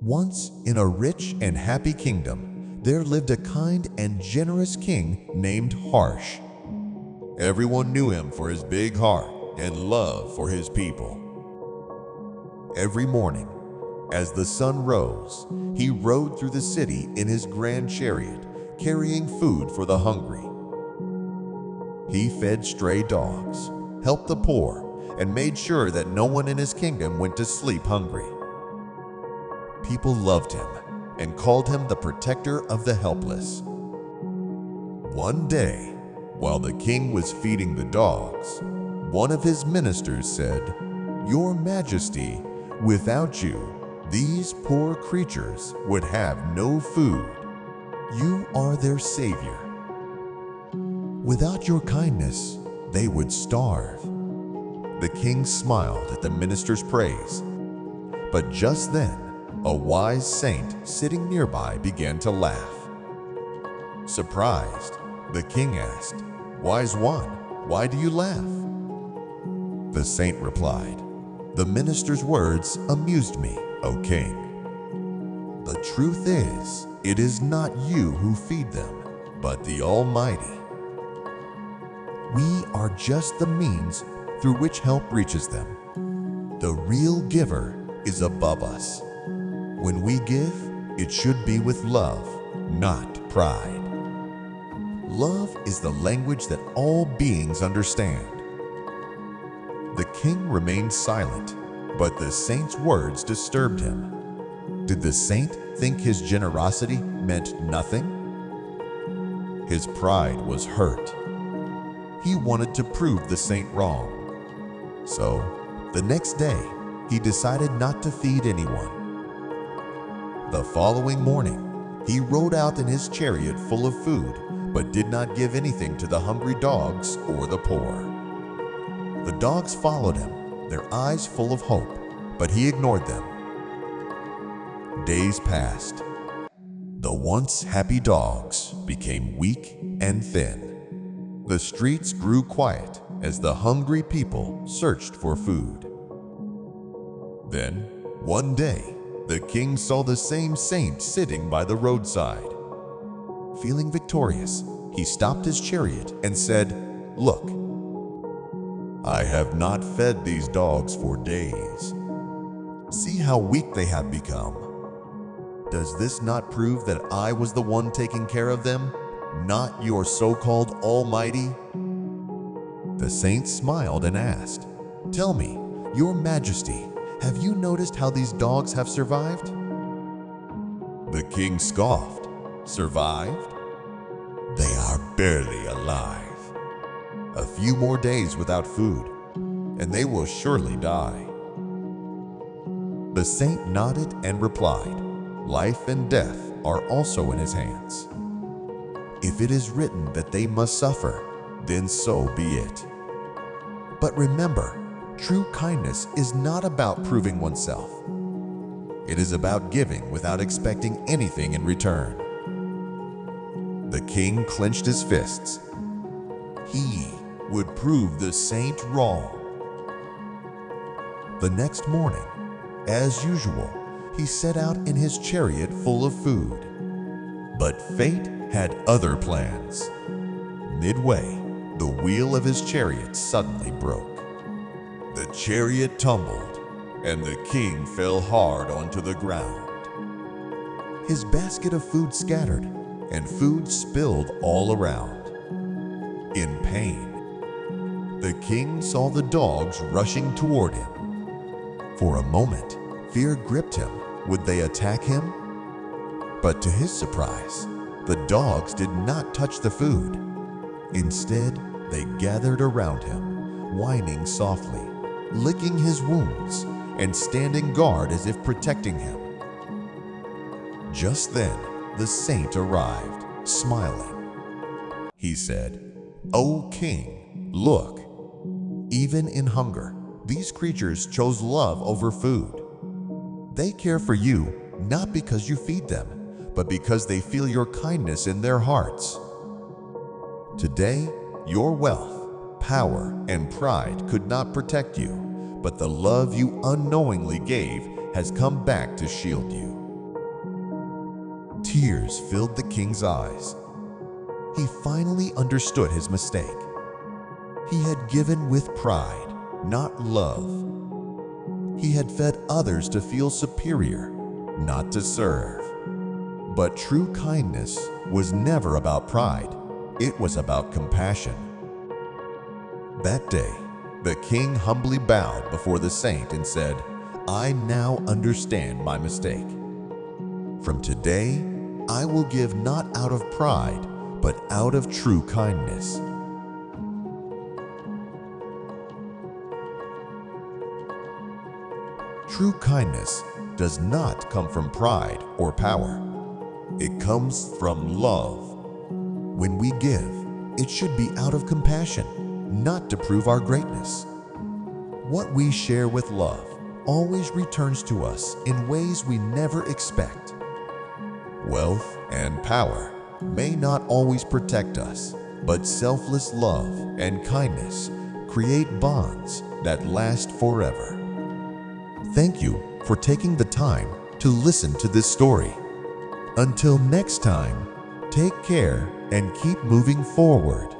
Once in a rich and happy kingdom, there lived a kind and generous king named Harsh. Everyone knew him for his big heart and love for his people. Every morning, as the sun rose, he rode through the city in his grand chariot, carrying food for the hungry. He fed stray dogs, helped the poor, and made sure that no one in his kingdom went to sleep hungry. People loved him and called him the protector of the helpless. One day, while the king was feeding the dogs, one of his ministers said, "Your Majesty, without you, these poor creatures would have no food. You are their savior. Without your kindness, they would starve." The king smiled at the minister's praise, but just then, a wise saint sitting nearby began to laugh. Surprised, the king asked, "Wise one, why do you laugh?" The saint replied, "The minister's words amused me, O king. The truth is, it is not you who feed them, but the Almighty. We are just the means through which help reaches them. The real giver is above us. When we give, it should be with love, not pride. Love is the language that all beings understand." The king remained silent, but the saint's words disturbed him. Did the saint think his generosity meant nothing? His pride was hurt. He wanted to prove the saint wrong. So, the next day, he decided not to feed anyone. The following morning, he rode out in his chariot full of food, but did not give anything to the hungry dogs or the poor. The dogs followed him, their eyes full of hope, but he ignored them. Days passed. The once happy dogs became weak and thin. The streets grew quiet as the hungry people searched for food. Then, one day, the king saw the same saint sitting by the roadside. Feeling victorious, he stopped his chariot and said, "Look, I have not fed these dogs for days. See how weak they have become. Does this not prove that I was the one taking care of them, not your so-called Almighty?" The saint smiled and asked, "Tell me, Your Majesty, have you noticed how these dogs have survived?" The king scoffed. "Survived? They are barely alive. A few more days without food, and they will surely die." The saint nodded and replied, "Life and death are also in his hands. If it is written that they must suffer, then so be it. But remember, true kindness is not about proving oneself. It is about giving without expecting anything in return." The king clenched his fists. He would prove the saint wrong. The next morning, as usual, he set out in his chariot full of food. But fate had other plans. Midway, the wheel of his chariot suddenly broke. The chariot tumbled, and the king fell hard onto the ground. His basket of food scattered, and food spilled all around. In pain, the king saw the dogs rushing toward him. For a moment, fear gripped him. Would they attack him? But to his surprise, the dogs did not touch the food. Instead, they gathered around him, whining softly, licking his wounds, and standing guard as if protecting him. Just then, the saint arrived, smiling. He said, "O king, look. Even in hunger, these creatures chose love over food. They care for you not because you feed them, but because they feel your kindness in their hearts. Today, your wealth, power, and pride could not protect you, but the love you unknowingly gave has come back to shield you. Tears filled the king's eyes. He finally understood his mistake. He had given with pride, not love. He had fed others to feel superior, not to serve. But true kindness was never about pride. It was about compassion. That day, the king humbly bowed before the saint and said, "I now understand my mistake. From today, I will give not out of pride, but out of true kindness." True kindness does not come from pride or power. It comes from love. When we give, it should be out of compassion, not to prove our greatness. What we share with love always returns to us in ways we never expect. Wealth and power may not always protect us, but selfless love and kindness create bonds that last forever. Thank you for taking the time to listen to this story. Until next time, take care and keep moving forward.